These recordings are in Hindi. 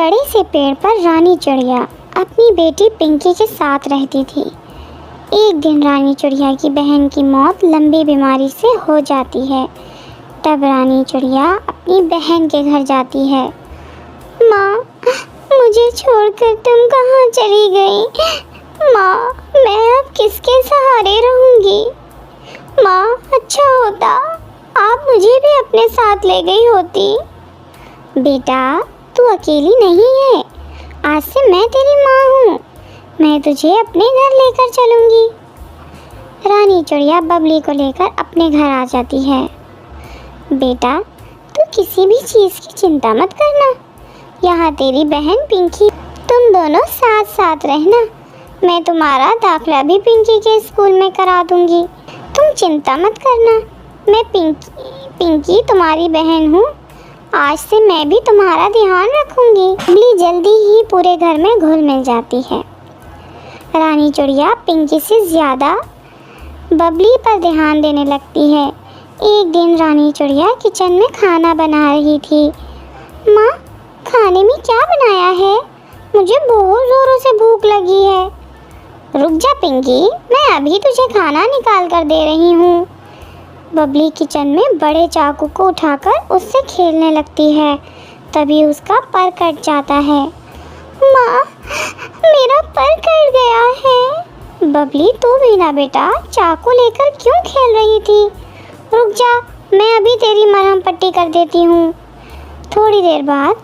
बड़े से पेड़ पर रानी चिड़िया अपनी बेटी पिंकी के साथ रहती थी। एक दिन रानी चिड़िया की बहन की मौत लंबी बीमारी से हो जाती है। तब रानी चिड़िया अपनी बहन के घर जाती है। माँ, मुझे छोड़कर तुम कहाँ चली गई? माँ, मैं अब किसके सहारे रहूँगी? माँ, अच्छा होता आप मुझे भी अपने साथ ले गई होती। बेटा, तू अकेली नहीं है। आज से मैं तेरी माँ हूँ। मैं तुझे अपने घर लेकर चलूँगी। रानी चिड़िया बबली को लेकर अपने घर आ जाती है। बेटा, तू किसी भी चीज़ की चिंता मत करना। यहाँ तेरी बहन पिंकी, तुम दोनों साथ साथ रहना। मैं तुम्हारा दाखिला भी पिंकी के स्कूल में करा दूँगी। तुम चिंता मत करना। मैं पिंकी तुम्हारी बहन हूँ। आज से मैं भी तुम्हारा ध्यान रखूँगी। बबली जल्दी ही पूरे घर में घुल मिल जाती है। रानी चिड़िया पिंकी से ज़्यादा बबली पर ध्यान देने लगती है। एक दिन रानी चिड़िया किचन में खाना बना रही थी। माँ, खाने में क्या बनाया है? मुझे बहुत ज़ोरों से भूख लगी है। रुक जा पिंकी, मैं अभी तुझे खाना निकाल कर दे रही हूँ। बबली किचन में बड़े चाकू को उठाकर उससे खेलने लगती है। तभी उसका पर कट जाता है। माँ, मेरा पर कट गया है। बबली, तू भी ना बेटा, चाकू लेकर क्यों खेल रही थी? रुक जा, मैं अभी तेरी मरहम पट्टी कर देती हूँ। थोड़ी देर बाद,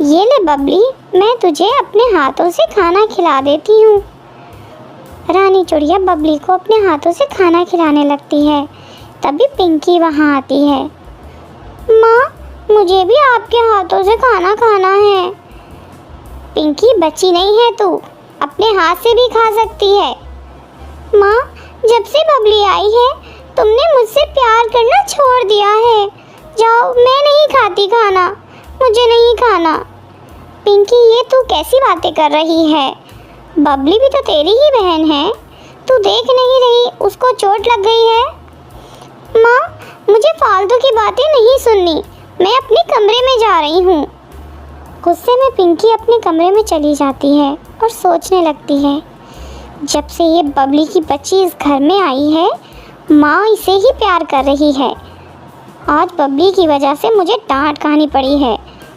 ये ले बबली, मैं तुझे अपने हाथों से खाना खिला देती हूँ। रानी चिड़िया बबली को अपने हाथों से खाना खिलाने लगती है। तभी पिंकी वहाँ आती है। माँ, मुझे भी आपके हाथों से खाना खाना है। पिंकी, बच्ची नहीं है तू, अपने हाथ से भी खा सकती है। माँ, जब से बबली आई है तुमने मुझसे प्यार करना छोड़ दिया है। जाओ, मैं नहीं खाती खाना, मुझे नहीं खाना। पिंकी, ये तू कैसी बातें कर रही है? बबली भी तो तेरी ही बहन है। तू देख नहीं रही उसको चोट लग गई है? माँ, मुझे फालतू की बातें नहीं सुननी। मैं अपने कमरे में जा रही हूँ। गुस्से में पिंकी अपने कमरे में चली जाती है और सोचने लगती है, जब से ये बबली की बच्ची इस घर में आई है, माँ इसे ही प्यार कर रही है। आज बबली की वजह से मुझे डांट खानी पड़ी है।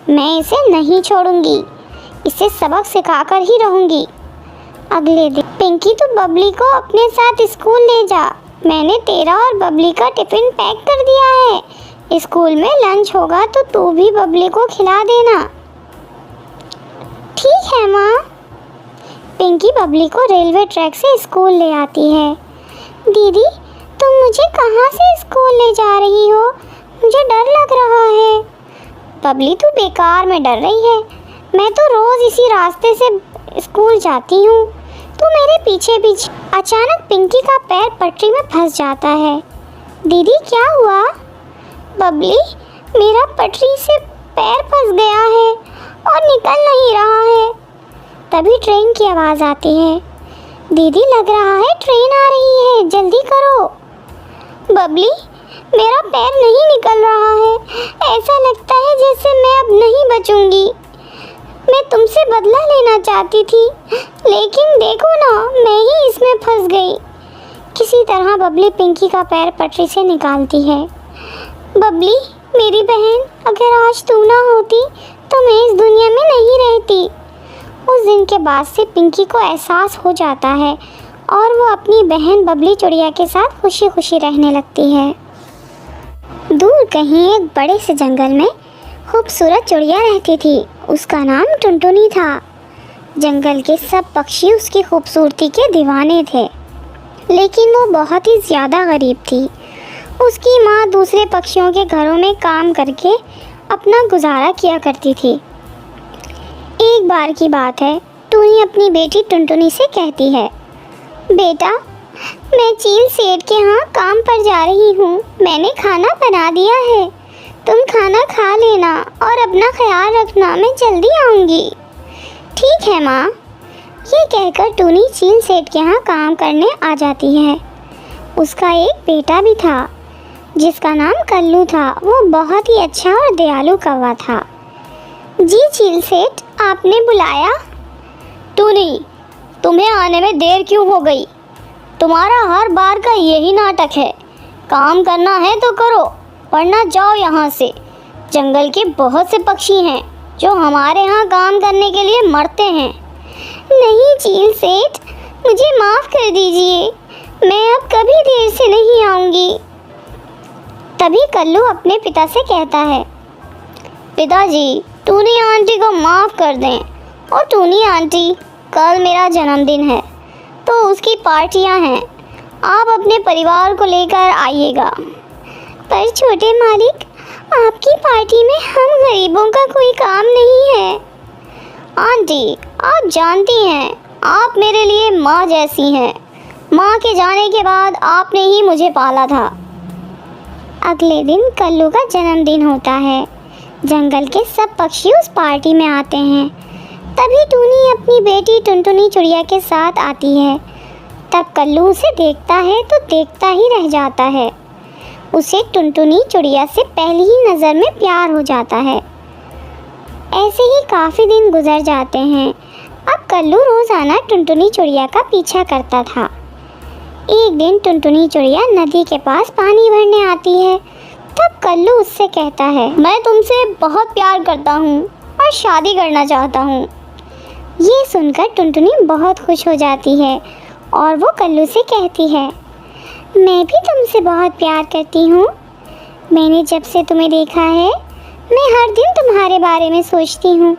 मैं इसे नहीं छोड़ूंगी, इसे सबक सिखाकर ही रहूंगी। अगले दिन, पिंकी, तू बबली को अपने साथ स्कूल ले जा। मैंने तेरा और बबली का टिफ़िन पैक कर दिया है। स्कूल में लंच होगा तो तू भी बबली को खिला देना। ठीक है माँ। पिंकी बबली को रेलवे ट्रैक से स्कूल ले आती है। दीदी, तुम मुझे कहाँ से स्कूल ले जा रही हो? मुझे डर लग रहा है। बबली, तू बेकार में डर रही है। मैं तो रोज़ इसी रास्ते से स्कूल जाती हूँ। तू मेरे पीछे पीछे। अचानक पिंकी का पैर पटरी में फंस जाता है। दीदी, क्या हुआ? बबली, मेरा पटरी से पैर फंस गया है और निकल नहीं रहा है। तभी ट्रेन की आवाज़ आती है। दीदी, लग रहा है ट्रेन आ रही है, जल्दी करो। बबली, मेरा पैर नहीं निकल रहा है। ऐसा लगता है जैसे मैं अब नहीं बचूंगी। मैं तुमसे बदला लेना चाहती थी, लेकिन देखो ना, मैं ही इसमें फंस गई। किसी तरह बबली पिंकी का पैर पटरी से निकालती है। बबली, मेरी बहन, अगर आज तू ना होती तो मैं इस दुनिया में नहीं रहती। उस दिन के बाद से पिंकी को एहसास हो जाता है और वो अपनी बहन बबली चिड़िया के साथ खुशी खुशी रहने लगती है। दूर कहीं एक बड़े से जंगल में खूबसूरत चिड़िया रहती थी। उसका नाम टुनटुनी था। जंगल के सब पक्षी उसकी खूबसूरती के दीवाने थे, लेकिन वो बहुत ही ज़्यादा गरीब थी। उसकी माँ दूसरे पक्षियों के घरों में काम करके अपना गुजारा किया करती थी। एक बार की बात है, टूनी अपनी बेटी टुनटुनी से कहती है, बेटा, मैं चील सेठ के यहाँ काम पर जा रही हूँ। मैंने खाना बना दिया है, तुम खाना खा लेना और अपना ख्याल रखना। मैं जल्दी आऊँगी। ठीक है माँ। ये कहकर टूनी चील सेठ के यहाँ काम करने आ जाती है। उसका एक बेटा भी था जिसका नाम कल्लू था। वो बहुत ही अच्छा और दयालु कौवा था। जी चील सेठ, आपने बुलाया? टूनी, तुम्हें आने में देर क्यों हो गई? तुम्हारा हर बार का यही नाटक है। काम करना है तो करो, वरना जाओ यहाँ से। जंगल के बहुत से पक्षी हैं जो हमारे यहाँ काम करने के लिए मरते हैं। नहीं चील सेठ, मुझे माफ़ कर दीजिए, मैं अब कभी देर से नहीं आऊँगी। तभी कल्लू अपने पिता से कहता है, पिताजी, टूनी आंटी को माफ़ कर दें। और टूनी आंटी, कल मेरा जन्मदिन है तो उसकी पार्टियां हैं, आप अपने परिवार को लेकर आइएगा। पर छोटे मालिक, आपकी पार्टी में हम गरीबों का कोई काम नहीं है। आंटी, आप जानती हैं आप मेरे लिए माँ जैसी हैं। माँ के जाने के बाद आपने ही मुझे पाला था। अगले दिन कल्लू का जन्मदिन होता है। जंगल के सब पक्षी उस पार्टी में आते हैं। तभी टूनी अपनी बेटी टुनटुनी चिड़िया के साथ आती है। तब कल्लू उसे देखता है तो देखता ही रह जाता है। उसे टुनटुनी चिड़िया से पहली ही नज़र में प्यार हो जाता है। ऐसे ही काफ़ी दिन गुजर जाते हैं। अब कल्लू रोज़ाना टुनटुनी चिड़िया का पीछा करता था। एक दिन टुनटुनी चिड़िया नदी के पास पानी भरने आती है। तब कल्लू उससे कहता है, मैं तुमसे बहुत प्यार करता हूँ और शादी करना चाहता हूँ। ये सुनकर टुनटुनी बहुत खुश हो जाती है और वो कल्लू से कहती है, मैं भी तुमसे बहुत प्यार करती हूँ। मैंने जब से तुम्हें देखा है, मैं हर दिन तुम्हारे बारे में सोचती हूँ,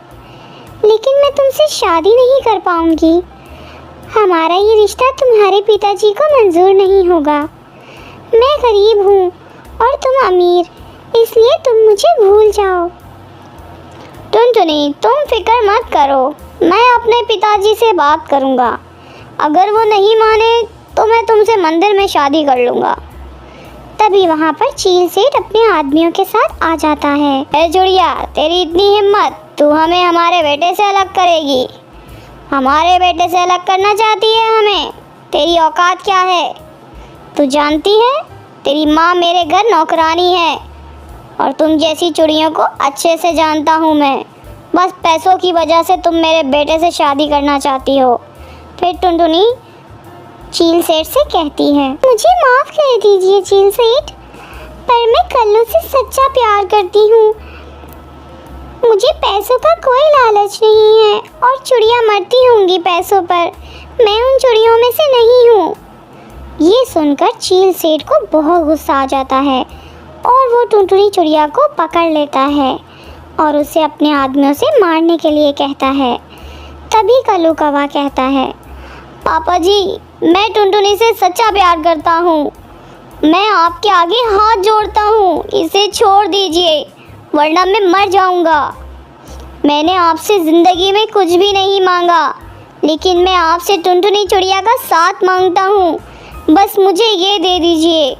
लेकिन मैं तुमसे शादी नहीं कर पाऊँगी। हमारा ये रिश्ता तुम्हारे पिताजी को मंजूर नहीं होगा। मैं गरीब हूँ और तुम अमीर, इसलिए तुम मुझे भूल जाओ। टुनटुनी, तुम फिक्र मत करो, मैं अपने पिताजी से बात करूँगा। अगर वो नहीं माने तो मैं तुमसे मंदिर में शादी कर लूँगा। तभी वहाँ पर चील सेठ अपने आदमियों के साथ आ जाता है। ए चिड़िया, तेरी इतनी हिम्मत, तू हमें हमारे बेटे से अलग करेगी? हमारे बेटे से अलग करना चाहती है हमें? तेरी औकात क्या है? तू जानती है तेरी माँ मेरे घर नौकरानी है और तुम जैसी चिड़ियों को अच्छे से जानता हूँ मैं। बस पैसों की वजह से तुम मेरे बेटे से शादी करना चाहती हो। फिर टुनटुनी चील सेठ से कहती है, मुझे माफ़ कर दीजिए चील सेठ, पर मैं कल्लू से सच्चा प्यार करती हूँ। मुझे पैसों का कोई लालच नहीं है और चिड़िया मरती होंगी पैसों पर, मैं उन चिड़ियों में से नहीं हूँ। ये सुनकर चील सेठ को बहुत गुस्सा आ जाता है और वो टुनटुनी चिड़िया को पकड़ लेता है और उसे अपने आदमियों से मारने के लिए कहता है। तभी कल्लू कौवा कहता है, पापा जी, मैं टुनटुनी से सच्चा प्यार करता हूँ। मैं आपके आगे हाथ जोड़ता हूँ, इसे छोड़ दीजिए वरना मैं मर जाऊँगा। मैंने आपसे ज़िंदगी में कुछ भी नहीं मांगा, लेकिन मैं आपसे टुनटुनी चिड़िया का साथ मांगता हूँ। बस मुझे ये दे दीजिए।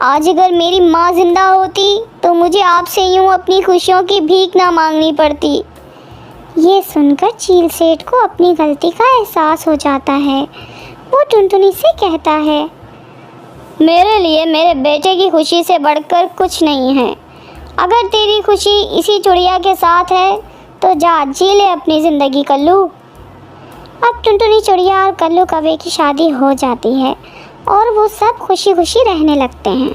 आज अगर मेरी माँ ज़िंदा होती तो मुझे आपसे यूँ अपनी खुशियों की भीख ना मांगनी पड़ती। ये सुनकर चील सेठ को अपनी गलती का एहसास हो जाता है। वो टुनटुनी से कहता है, मेरे लिए मेरे बेटे की खुशी से बढ़कर कुछ नहीं है। अगर तेरी खुशी इसी चिड़िया के साथ है तो जा जी ले अपनी ज़िंदगी कल्लू। अब टुनटुनी चिड़िया और कल्लू कौवे की शादी हो जाती है और वो सब खुशी खुशी रहने लगते हैं।